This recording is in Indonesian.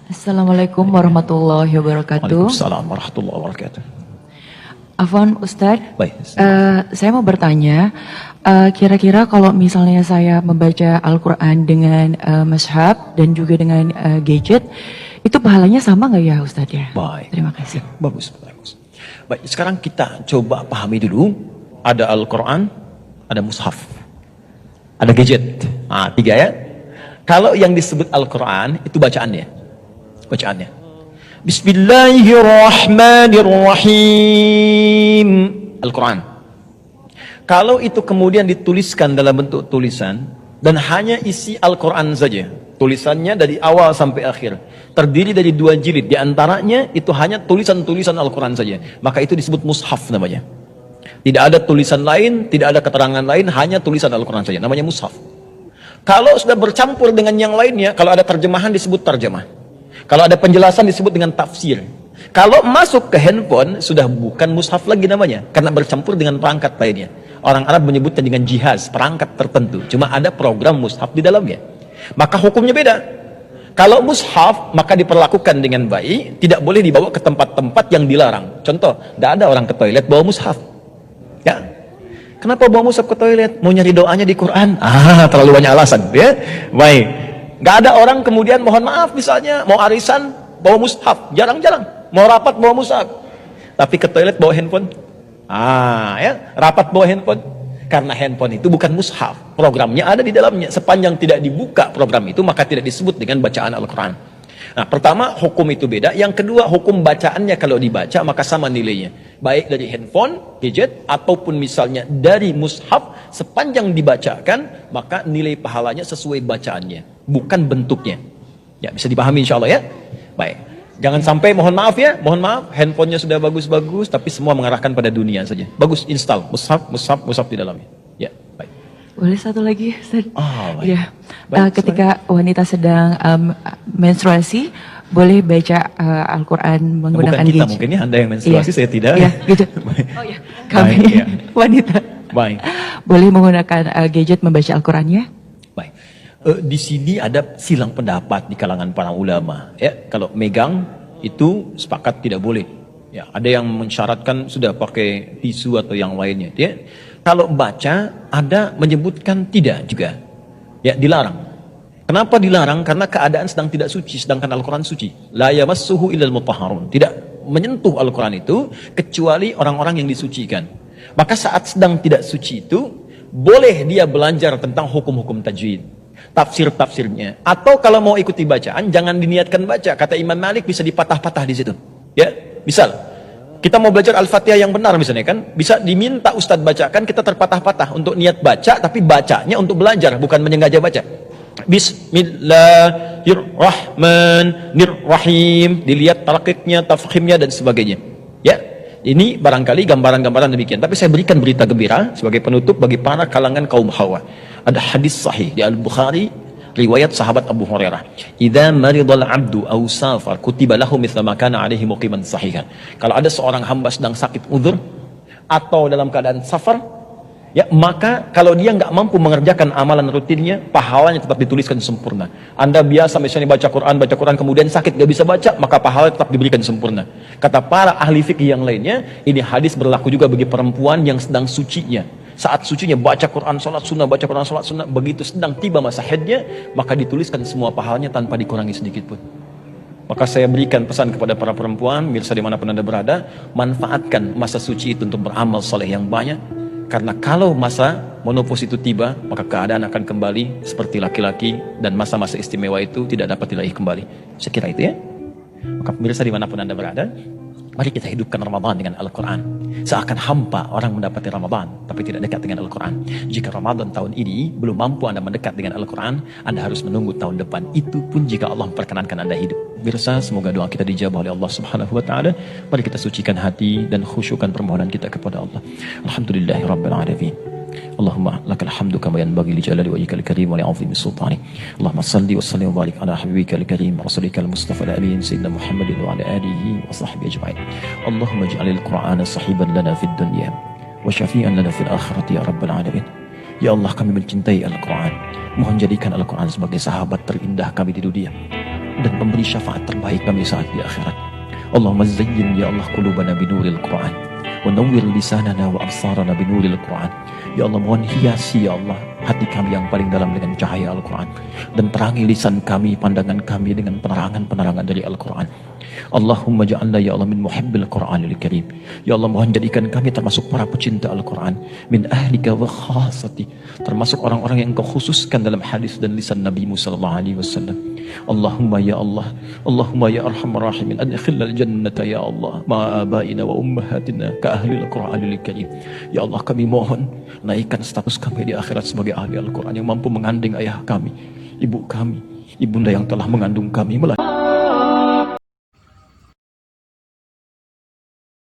Assalamualaikum warahmatullahi wabarakatuh. Waalaikumsalam warahmatullahi wabarakatuh. Afwan Ustadz, Baik. saya mau bertanya, kira-kira kalau misalnya saya membaca Al-Quran dengan mushaf dan juga dengan gadget, itu pahalanya sama nggak ya Ustadz ya? Baik. Terima kasih. Bagus. Baik, sekarang kita coba pahami dulu. Ada Al-Quran, ada mushaf, ada gadget. Nah, 3 ya. Kalau yang disebut Al-Quran itu bacaannya. Bismillahirrahmanirrahim. Al-Quran. Kalau itu kemudian dituliskan dalam bentuk tulisan dan hanya isi Al-Quran saja, tulisannya dari awal sampai akhir, terdiri dari 2 jilid, di antaranya itu hanya tulisan-tulisan Al-Quran saja, maka itu disebut mushaf namanya. Tidak ada tulisan lain, tidak ada keterangan lain, hanya tulisan Al-Quran saja, namanya mushaf. Kalau sudah bercampur dengan yang lainnya, kalau ada terjemahan disebut terjemah, kalau ada penjelasan disebut dengan tafsir. Kalau masuk ke handphone sudah bukan mushaf lagi namanya, karena bercampur dengan perangkat lainnya. Orang Arab menyebutnya dengan jihaz, perangkat tertentu, cuma ada program mushaf di dalamnya, maka hukumnya beda. Kalau mushaf maka diperlakukan dengan baik, tidak boleh dibawa ke tempat-tempat yang dilarang. Contoh, tidak ada orang ke toilet bawa mushaf ya. Kenapa bawa mushaf ke toilet? Mau nyari doanya di Quran? Terlalu banyak alasan ya. Baik. Gak ada orang kemudian mohon maaf misalnya mau arisan bawa mushaf, jarang-jarang. Mau rapat bawa mushaf, tapi ke toilet bawa handphone. Ya, rapat bawa handphone. Karena handphone itu bukan mushaf, programnya ada di dalamnya. Sepanjang tidak dibuka program itu, maka tidak disebut dengan bacaan Al-Quran. Nah, pertama hukum itu beda. Yang kedua, hukum bacaannya kalau dibaca maka sama nilainya, baik dari handphone, gadget, ataupun misalnya dari mushaf. Sepanjang dibacakan maka nilai pahalanya sesuai bacaannya, bukan bentuknya. Ya, bisa dipahami insya Allah ya. Baik, jangan sampai mohon maaf handphonenya sudah bagus-bagus tapi semua mengarahkan pada dunia saja. Bagus, install mushaf di dalamnya. Ya, baik. Boleh satu lagi Ustaz? Baik. Ya. Baik, ketika wanita sedang menstruasi, boleh baca Al-Quran menggunakan bukan kita gadget? mungkin ya, Anda yang menstruasi, saya tidak. Iya, gadget. Oh ya, kami Baik, ya. wanita. Baik. Boleh menggunakan gadget membaca Al-Qurannya? Baik. Di sini ada silang pendapat di kalangan para ulama. Ya, kalau megang itu sepakat tidak boleh. Ya, ada yang mensyaratkan sudah pakai tisu atau yang lainnya. Ya, kalau baca ada menyebutkan tidak juga. Ya, dilarang. Kenapa dilarang? Karena keadaan sedang tidak suci, sedangkan Al-Quran suci. La yamassuhu illal mutahharun. Tidak menyentuh Al-Quran itu kecuali orang-orang yang disucikan. Maka saat sedang tidak suci itu boleh dia belajar tentang hukum-hukum tajwid, tafsir-tafsirnya, atau kalau mau ikuti bacaan jangan diniatkan baca. Kata Imam Malik bisa dipatah-patah di situ. Ya, misal kita mau belajar Al-Fatihah yang benar misalnya kan, bisa diminta Ustadz bacakan, kita terpatah-patah untuk niat baca, tapi bacanya untuk belajar bukan menyengaja baca. Bismillahirrahmanirrahim, dilihat tarakiknya, tafkhimnya dan sebagainya. Ya, ini barangkali gambaran-gambaran demikian. Tapi saya berikan berita gembira sebagai penutup bagi para kalangan kaum hawa. Ada hadis sahih di Al-Bukhari, riwayat sahabat Abu Hurairah. Idza maridal 'abdu aw safar kutiba lahu mithla ma kana 'alaihi muqiman sahihan. Kalau ada seorang hamba sedang sakit uzur atau dalam keadaan safar, ya, maka kalau dia nggak mampu mengerjakan amalan rutinnya, pahalanya tetap dituliskan sempurna. Anda biasa misalnya baca Quran kemudian sakit nggak bisa baca, maka pahalanya tetap diberikan sempurna. Kata para ahli fikih yang lainnya, ini hadis berlaku juga bagi perempuan yang sedang sucinya. Saat sucinya baca Quran, sholat sunnah, baca Quran, sholat sunnah, begitu sedang tiba masa haidnya, maka dituliskan semua pahalanya tanpa dikurangi sedikit pun. Maka saya berikan pesan kepada para perempuan, mirsa dimanapun Anda berada, manfaatkan masa suci itu untuk beramal soleh yang banyak. Karena kalau masa menopause itu tiba, maka keadaan akan kembali seperti laki-laki, dan masa-masa istimewa itu tidak dapat diraih kembali. Saya kira itu ya. Maka pemirsa dimanapun Anda berada, mari kita hidupkan Ramadan dengan Al-Quran. Seakan hampa orang mendapati Ramadan tapi tidak dekat dengan Al-Quran. Jika Ramadan tahun ini belum mampu Anda mendekat dengan Al-Quran, Anda harus menunggu tahun depan. Itu pun jika Allah memperkenankan Anda hidup. Pemirsa, semoga doa kita dijabah oleh Allah Subhanahu wa taala. Mari kita sucikan hati dan khusyukkan permohonan kita kepada Allah. Alhamdulillahirabbil alamin. Allahumma lakal hamdu kama yanbaghi li jalali wajhikal karim wa li 'azimi sultanik. Allahumma shalli wa sallim wa barik ala habibikal karim rasulikal mustafa al-amin sayyidina Muhammadin wa ala alihi wa sahbihi ajma'in. Allahumma ij'alil Qur'ana sahiban lana fid dunya wa syafi'an lana fil akhirati ya rabbal alamin. Ya Allah, kami mencintai Al-Quran. Mohon jadikan Al-Quran sebagai sahabat terindah kami di dunia dan pemberi syafaat terbaik kami saat di akhirat. Allahumma zayyin ya Allah qulubana binuril Qur'an wa nawwir lisanana wa absarana binuril Qur'an. Ya Allah, mohon hiasi ya Allah hati kami yang paling dalam dengan cahaya Al-Quran, dan terangi lisan kami, pandangan kami dengan penerangan-penerangan dari Al-Quran. Allahumma ja'alna ya Allah min muhibbil Qur'anil Karim. Ya Allah, mohon jadikan kami termasuk para pecinta Al-Quran, min ahlika wa khasati, termasuk orang-orang yang kau khususkan dalam hadis dan lisan Nabi sallallahu alaihi wasallam. Allahumma ya Allah, Allahumma ya arhamar rahimin, adkhilna al-jannata ya Allah ma'a abaina wa ummahatina ka ahli Al-Quranil Karim. Ya Allah, kami mohon naikkan status kami di akhirat sebagai ahli Al-Quran yang mampu mengandeng ayah kami, ibu kami, ibunda yang telah mengandung kami.